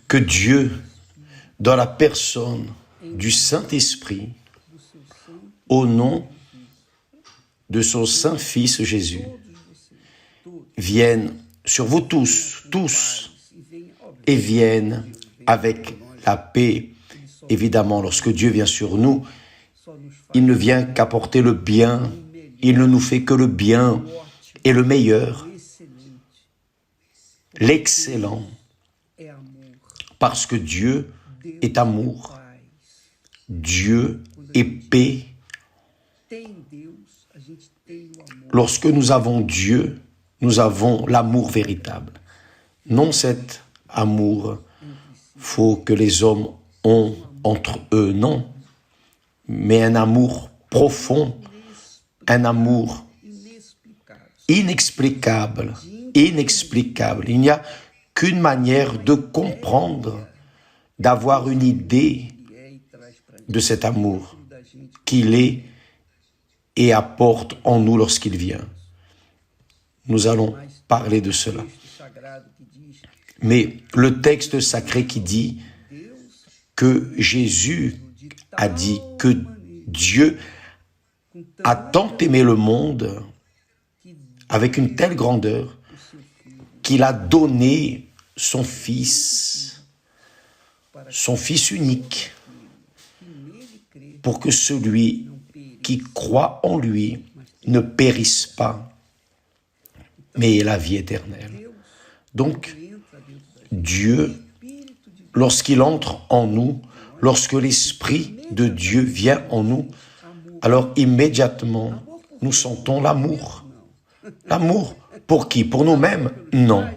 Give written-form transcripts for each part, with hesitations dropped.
que Dieu, dans la personne du Saint-Esprit, au nom de son Saint-Fils Jésus, vienne sur vous tous, et vienne avec la paix. Évidemment, lorsque Dieu vient sur nous, il ne vient qu'apporter le bien, il ne nous fait que le bien et le meilleur, l'excellent, parce que Dieu est amour, Dieu est paix. Lorsque nous avons Dieu, nous avons l'amour véritable. Non cet amour faux que les hommes ont entre eux, non, mais un amour profond, un amour inexplicable. Il n'y a qu'une manière de comprendre, d'avoir une idée de cet amour qu'il est et apporte en nous lorsqu'il vient. Nous allons parler de cela. Mais le texte sacré qui dit que Jésus a dit que Dieu a tant aimé le monde avec une telle grandeur qu'il a donné son Fils unique, pour que celui qui croit en lui ne périsse pas, mais ait la vie éternelle. Donc, Dieu, lorsqu'il entre en nous, lorsque l'Esprit de Dieu vient en nous, alors immédiatement, nous sentons l'amour. L'amour pour qui? Pour nous-mêmes? Non.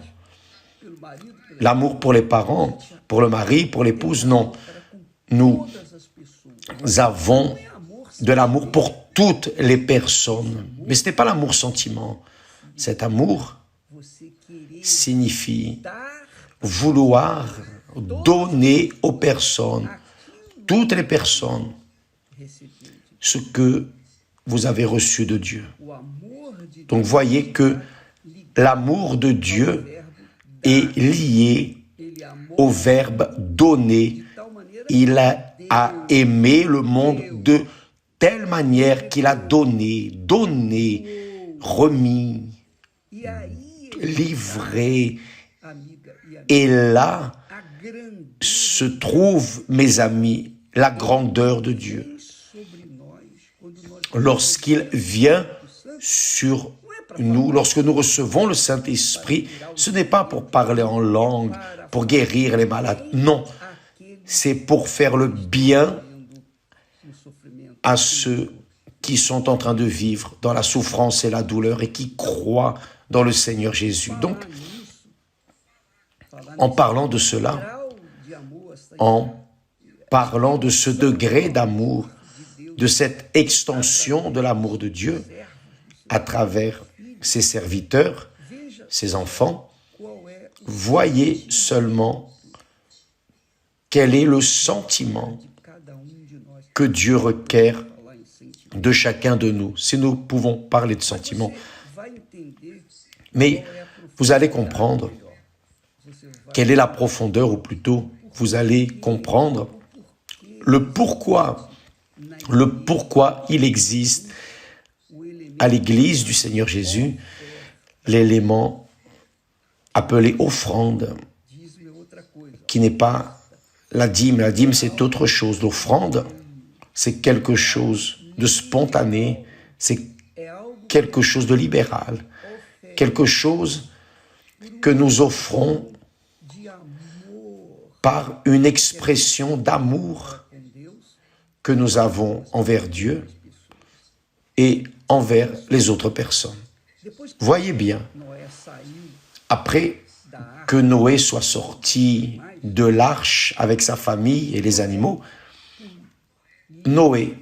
L'amour pour les parents, pour le mari, pour l'épouse? Non. Nous avons de l'amour pour toutes les personnes. Mais ce n'est pas l'amour sentiment. Cet amour signifie vouloir donner aux personnes, toutes les personnes, ce que vous avez reçu de Dieu. Donc voyez que l'amour de Dieu est lié au verbe donner. Il a aimé le monde de telle manière qu'il a donné, remis, livré. Et là se trouve, mes amis, la grandeur de Dieu. Lorsqu'il vient sur nous, lorsque nous recevons le Saint-Esprit, ce n'est pas pour parler en langue, pour guérir les malades. Non, c'est pour faire le bien à ceux qui sont en train de vivre dans la souffrance et la douleur et qui croient dans le Seigneur Jésus. Donc, en parlant de cela, en parlant de ce degré d'amour, de cette extension de l'amour de Dieu à travers ses serviteurs, ses enfants, voyez seulement quel est le sentiment que Dieu requiert de chacun de nous. Si nous pouvons parler de sentiments, mais vous allez comprendre quelle est la profondeur, ou plutôt, vous allez comprendre le pourquoi il existe à l'Église du Seigneur Jésus l'élément appelé offrande, qui n'est pas la dîme. La dîme, c'est autre chose. L'offrande, c'est quelque chose de spontané, c'est quelque chose de libéral, quelque chose que nous offrons par une expression d'amour que nous avons envers Dieu et envers les autres personnes. Voyez bien, après que Noé soit sorti de l'arche avec sa famille et les animaux, Noé,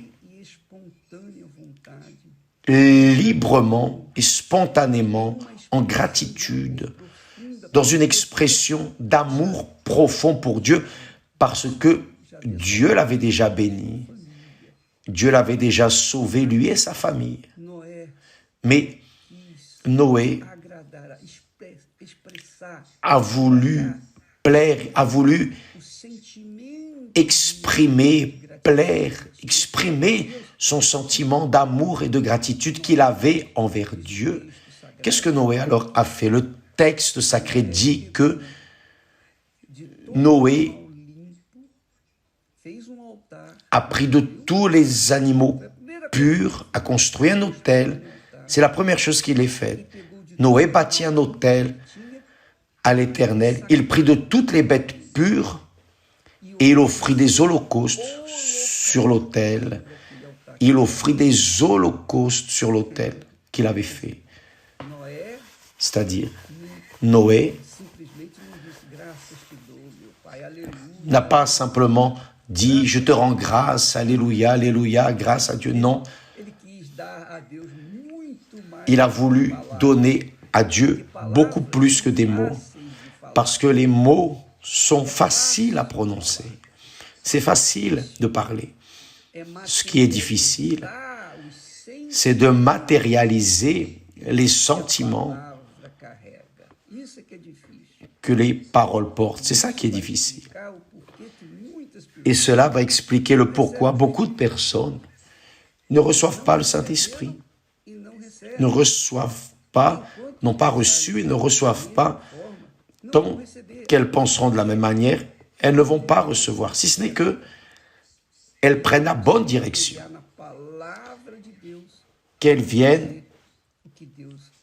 librement et spontanément, en gratitude, dans une expression d'amour profond pour Dieu, parce que Dieu l'avait déjà béni, Dieu l'avait déjà sauvé, lui et sa famille. Mais Noé a voulu plaire, a voulu exprimer, plaire, exprimer son sentiment d'amour et de gratitude qu'il avait envers Dieu. Qu'est-ce que Noé alors a fait? Le texte sacré dit que Noé a pris de tous les animaux purs, a construit un autel. C'est la première chose qu'il ait faite. Noé bâtit un autel à l'Éternel. Il prit de toutes les bêtes pures et il offrit des holocaustes sur l'autel. Il offrit des holocaustes sur l'autel qu'il avait fait. C'est-à-dire, Noé n'a pas simplement dit « Je te rends grâce, alléluia, alléluia, grâce à Dieu ». Non, il a voulu donner à Dieu beaucoup plus que des mots, parce que les mots sont faciles à prononcer. C'est facile de parler. Ce qui est difficile, c'est de matérialiser les sentiments que les paroles portent. C'est ça qui est difficile. Et cela va expliquer le pourquoi beaucoup de personnes ne reçoivent pas le Saint-Esprit, ne reçoivent pas, n'ont pas reçu et ne reçoivent pas, tant qu'elles penseront de la même manière, elles ne vont pas recevoir, si ce n'est que elles prennent la bonne direction, qu'elles viennent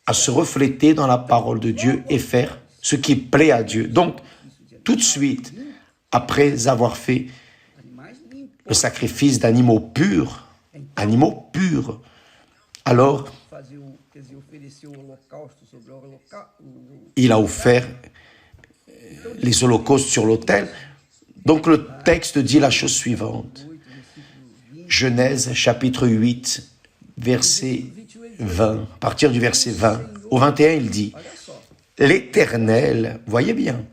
à se refléter dans la parole de Dieu et faire ce qui plaît à Dieu. Donc, tout de suite, après avoir fait le sacrifice d'animaux purs, alors il a offert les holocaustes sur l'autel. Donc le texte dit la chose suivante. Genèse chapitre 8, verset 20. À partir du verset 20 au 21, il dit « L'Éternel, voyez bien,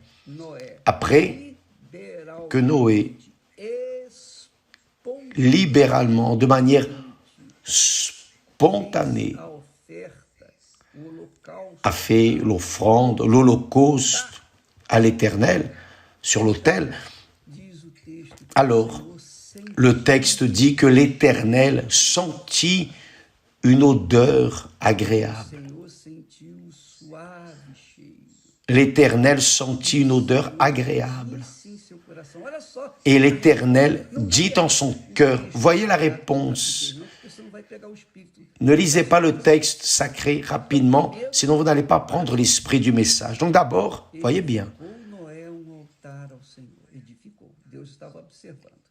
après que Noé, libéralement, de manière spontanée, a fait l'offrande, l'holocauste à l'Éternel sur l'autel, alors le texte dit que l'Éternel sentit une odeur agréable. L'Éternel sentit une odeur agréable. Et l'Éternel dit en son cœur, voyez la réponse. Ne lisez pas le texte sacré rapidement, sinon vous n'allez pas prendre l'esprit du message. Donc d'abord, voyez bien,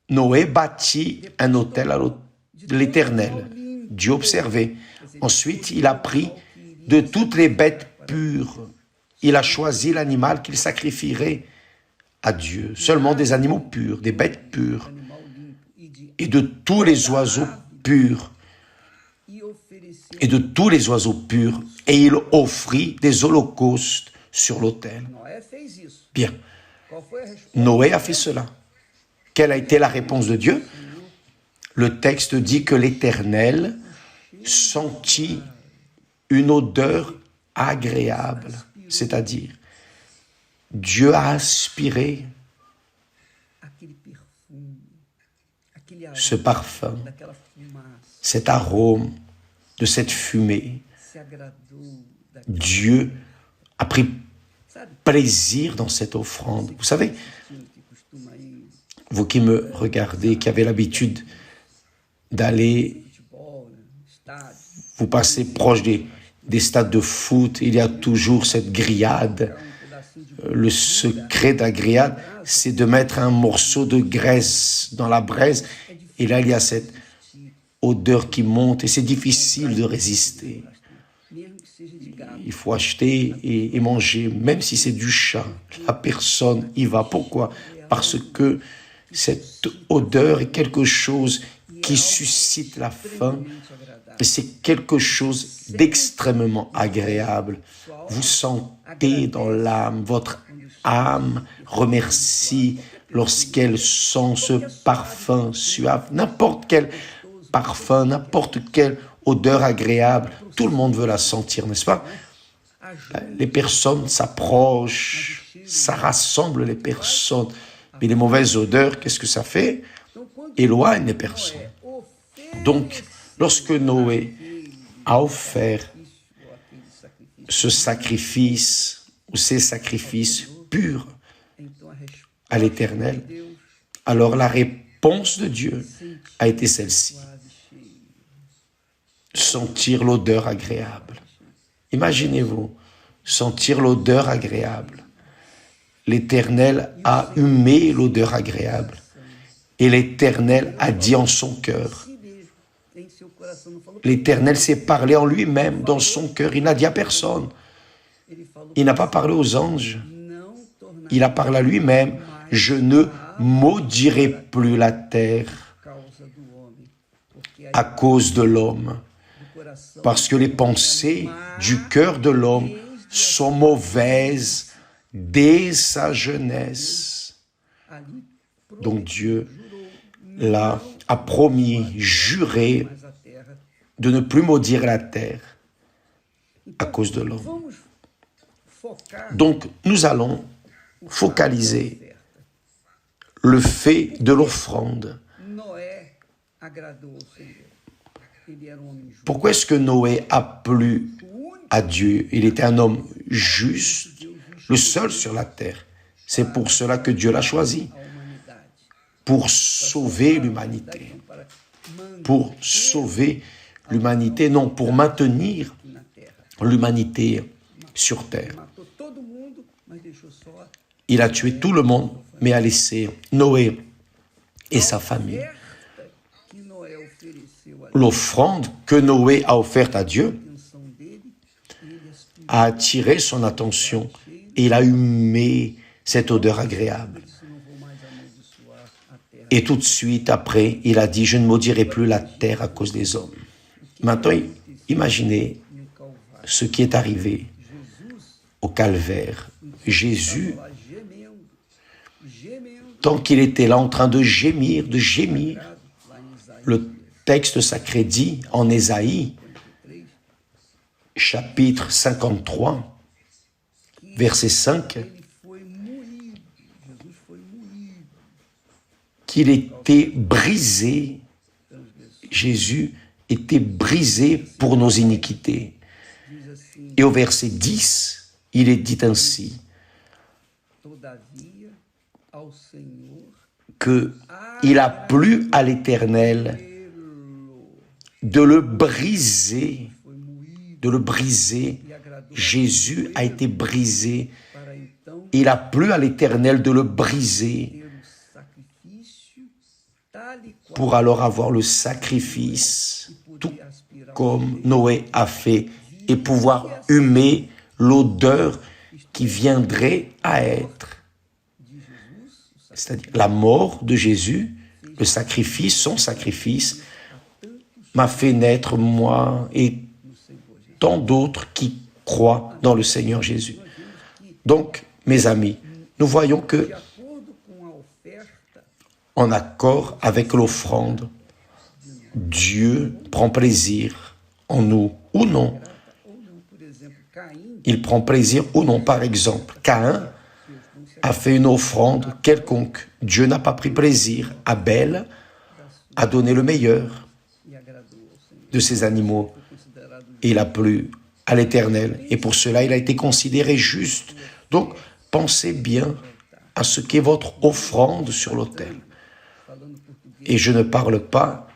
Noé bâtit un autel à l'Éternel. Dieu observait. Ensuite, il a pris de toutes les bêtes pures. Il a choisi l'animal qu'il sacrifierait à Dieu. Seulement des animaux purs, des bêtes pures. Et de tous les oiseaux purs. Et de tous les oiseaux purs. Et il offrit des holocaustes sur l'autel. Bien. Noé a fait cela. Quelle a été la réponse de Dieu? Le texte dit que l'Éternel sentit une odeur agréable, c'est-à-dire Dieu a aspiré ce parfum, cet arôme de cette fumée. Dieu a pris plaisir dans cette offrande. Vous savez, vous qui me regardez, qui avez l'habitude d'aller, vous passez proche des stades de foot, il y a toujours cette grillade. Le secret de la grillade, c'est de mettre un morceau de graisse dans la braise. Et là, il y a cette odeur qui monte et c'est difficile de résister. Il faut acheter et manger, même si c'est du chat. La personne y va. Pourquoi? Parce que cette odeur est quelque chose qui suscite la faim. Et c'est quelque chose d'extrêmement agréable. Vous sentez dans l'âme, votre âme remercie lorsqu'elle sent ce parfum suave. N'importe quel parfum, n'importe quelle odeur agréable, tout le monde veut la sentir, n'est-ce pas? les personnes s'approchent, ça rassemble les personnes. Mais les mauvaises odeurs, qu'est-ce que ça fait? Éloigne les personnes. Donc, lorsque Noé a offert ce sacrifice ou ces sacrifices purs à l'Éternel, alors la réponse de Dieu a été celle-ci. Sentir l'odeur agréable. Imaginez-vous, sentir l'odeur agréable. L'Éternel a humé l'odeur agréable. Et l'Éternel a dit en son cœur. L'Éternel s'est parlé en lui-même, dans son cœur. Il n'a dit à personne. Il n'a pas parlé aux anges. Il a parlé à lui-même. Je ne maudirai plus la terre à cause de l'homme. Parce que les pensées du cœur de l'homme sont mauvaises dès sa jeunesse. Donc Dieu a promis, juré de ne plus maudire la terre à cause de l'homme. Donc nous allons focaliser le fait de l'offrande. Pourquoi est-ce que Noé a plu à Dieu? Il était un homme juste, le seul sur la terre. C'est pour cela que Dieu l'a choisi, pour sauver l'humanité. Pour sauver l'humanité, non, pour maintenir l'humanité sur terre. Il a tué tout le monde, mais a laissé Noé et sa famille. L'offrande que Noé a offerte à Dieu a attiré son attention et il a humé cette odeur agréable. Et tout de suite après, il a dit, je ne maudirai plus la terre à cause des hommes. Maintenant, imaginez ce qui est arrivé au calvaire. Jésus, tant qu'il était là en train de gémir, le texte sacré dit en Ésaïe, chapitre 53, verset 5, qu'il était brisé, Jésus était brisé pour nos iniquités. Et au verset 10, il est dit ainsi, qu'il a plu à l'Éternel de le briser. Jésus a été brisé. Il a plu à l'Éternel de le briser pour alors avoir le sacrifice, tout comme Noé a fait, et pouvoir humer l'odeur qui viendrait à être. C'est-à-dire la mort de Jésus, le sacrifice, son sacrifice, m'a fait naître moi et tant d'autres qui croient dans le Seigneur Jésus. Donc, mes amis, nous voyons que, en accord avec l'offrande, Dieu prend plaisir en nous ou non. Il prend plaisir ou non. Par exemple, Caïn a fait une offrande quelconque. Dieu n'a pas pris plaisir. Abel a donné le meilleur de ses animaux. Et il a plu à l'Éternel. Et pour cela, il a été considéré juste. Donc, pensez bien à ce qu'est votre offrande sur l'autel. Et je ne parle pas,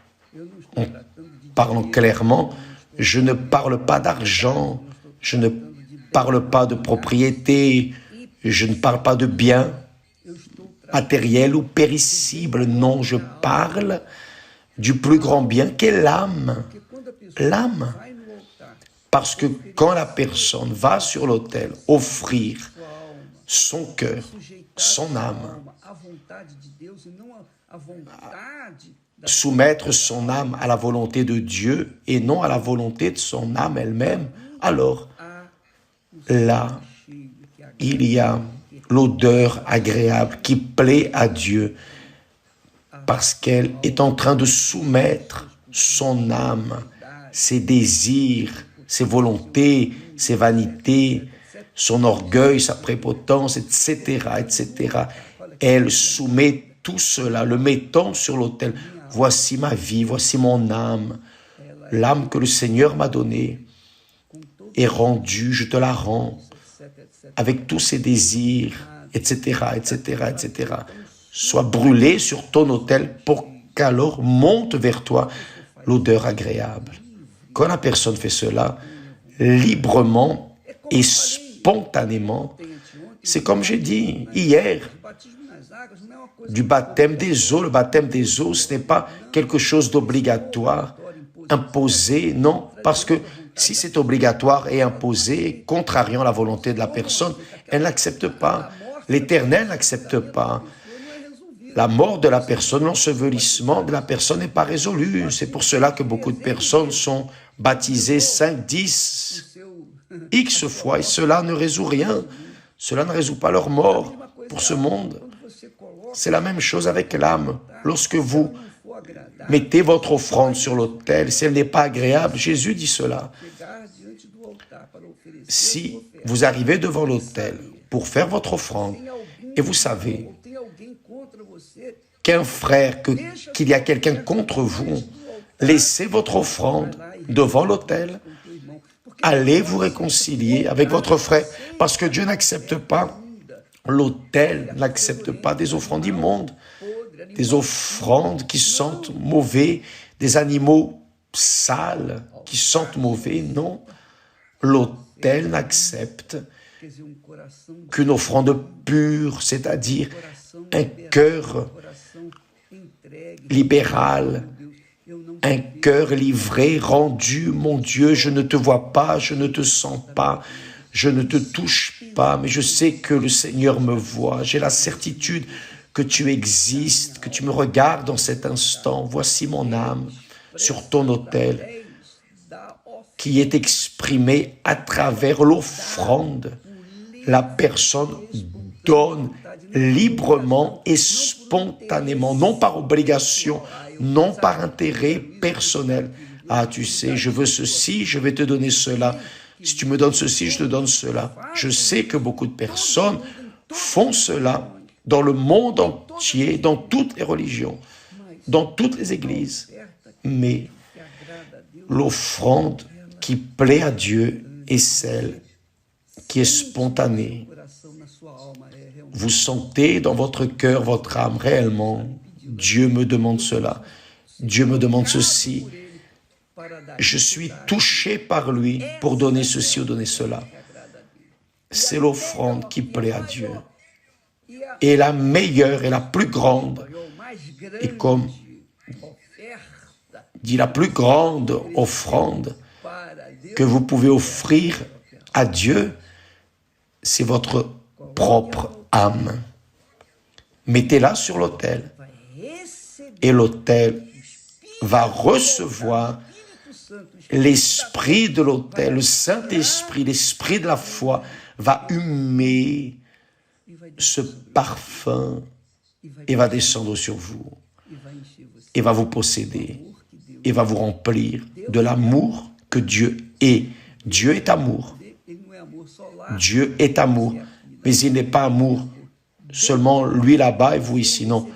en parlant clairement, je ne parle pas d'argent, je ne parle pas de propriété, je ne parle pas de biens matériels ou péricibles. Non, je parle du plus grand bien qu'est l'âme. L'âme. Parce que quand la personne va sur l'autel offrir son cœur, son âme, soumettre son âme à la volonté de Dieu et non à la volonté de son âme elle-même, alors là, il y a l'odeur agréable qui plaît à Dieu parce qu'elle est en train de soumettre son âme, ses désirs, ses volontés, ses vanités, son orgueil, sa prépotence, etc., etc. Elle soumet tout cela, le mettant sur l'autel. Voici ma vie, voici mon âme, l'âme que le Seigneur m'a donnée est rendue, je te la rends, avec tous ses désirs, etc., etc., etc. Sois brûlé sur ton autel pour qu'alors monte vers toi l'odeur agréable. Quand la personne fait cela, librement et spontanément, c'est comme j'ai dit hier, du baptême des eaux. Le baptême des eaux, ce n'est pas quelque chose d'obligatoire, imposé, non, parce que si c'est obligatoire et imposé, contrariant la volonté de la personne, elle n'accepte pas. L'Éternel n'accepte pas. La mort de la personne, l'ensevelissement de la personne n'est pas résolu. C'est pour cela que beaucoup de personnes sont baptisées 5, 10, X fois, et cela ne résout rien. Cela ne résout pas leur mort pour ce monde. C'est la même chose avec l'âme. Lorsque vous mettez votre offrande sur l'autel, si elle n'est pas agréable, Jésus dit cela. Si vous arrivez devant l'autel pour faire votre offrande, et vous savez qu'un frère, qu'il y a quelqu'un contre vous, laissez votre offrande devant l'autel, allez vous réconcilier avec votre frère, parce que Dieu n'accepte pas, l'autel n'accepte pas des offrandes immondes, des offrandes qui sentent mauvais, des animaux sales qui sentent mauvais, non. L'autel n'accepte qu'une offrande pure, c'est-à-dire un cœur libéral, un cœur livré, rendu, mon Dieu, je ne te vois pas, je ne te sens pas, je ne te touche pas, mais je sais que le Seigneur me voit, j'ai la certitude que tu existes, que tu me regardes dans cet instant. Voici mon âme sur ton autel qui est exprimée à travers l'offrande. La personne donne librement et spontanément, non par obligation, non par intérêt personnel. Ah, tu sais, je veux ceci, je vais te donner cela. Si tu me donnes ceci, je te donne cela. Je sais que beaucoup de personnes font cela dans le monde entier, dans toutes les religions, dans toutes les églises. Mais l'offrande qui plaît à Dieu est celle qui est spontanée. Vous sentez dans votre cœur, votre âme, réellement, Dieu me demande cela, Dieu me demande ceci. Je suis touché par lui pour donner ceci ou donner cela. C'est l'offrande qui plaît à Dieu. Et la meilleure et la plus grande, et comme dit la plus grande offrande que vous pouvez offrir à Dieu, c'est votre propre âme. Mettez-la sur l'autel et l'autel va recevoir l'esprit de l'autel, le Saint-Esprit, l'esprit de la foi va humer ce parfum et va descendre sur vous et va vous posséder et va vous remplir de l'amour que Dieu est. Dieu est amour. Dieu est amour, mais il n'est pas amour seulement lui là-bas et vous ici, non.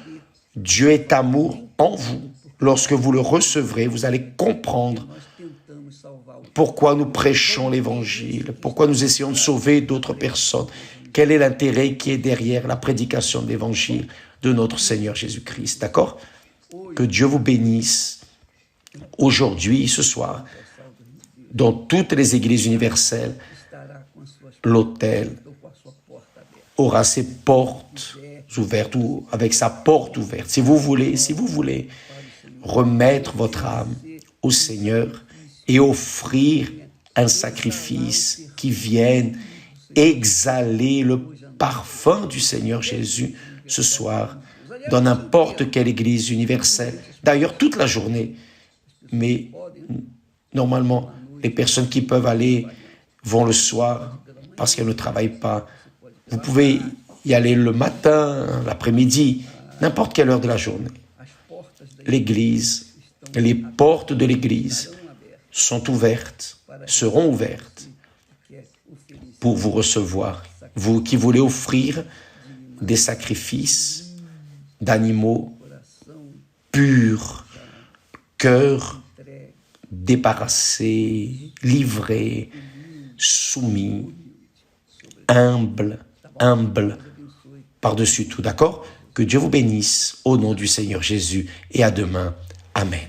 Dieu est amour en vous. Lorsque vous le recevrez, vous allez comprendre pourquoi nous prêchons l'Évangile, pourquoi nous essayons de sauver d'autres personnes. Quel est l'intérêt qui est derrière la prédication de l'Évangile de notre Seigneur Jésus-Christ, d'accord? Que Dieu vous bénisse aujourd'hui, ce soir, dans toutes les églises universelles. L'autel aura ses portes ouvertes ou avec sa porte ouverte. Si vous voulez remettre votre âme au Seigneur et offrir un sacrifice qui vienne exhaler le parfum du Seigneur Jésus ce soir dans n'importe quelle église universelle. D'ailleurs, toute la journée. Mais normalement, les personnes qui peuvent aller vont le soir parce qu'elles ne travaillent pas. Vous pouvez y aller le matin, l'après-midi, n'importe quelle heure de la journée. L'église, les portes de l'église sont ouvertes, seront ouvertes pour vous recevoir. Vous qui voulez offrir des sacrifices d'animaux purs, cœur débarrassé, livré, soumis, humble par-dessus tout, d'accord? Que Dieu vous bénisse au nom du Seigneur Jésus et à demain. Amen.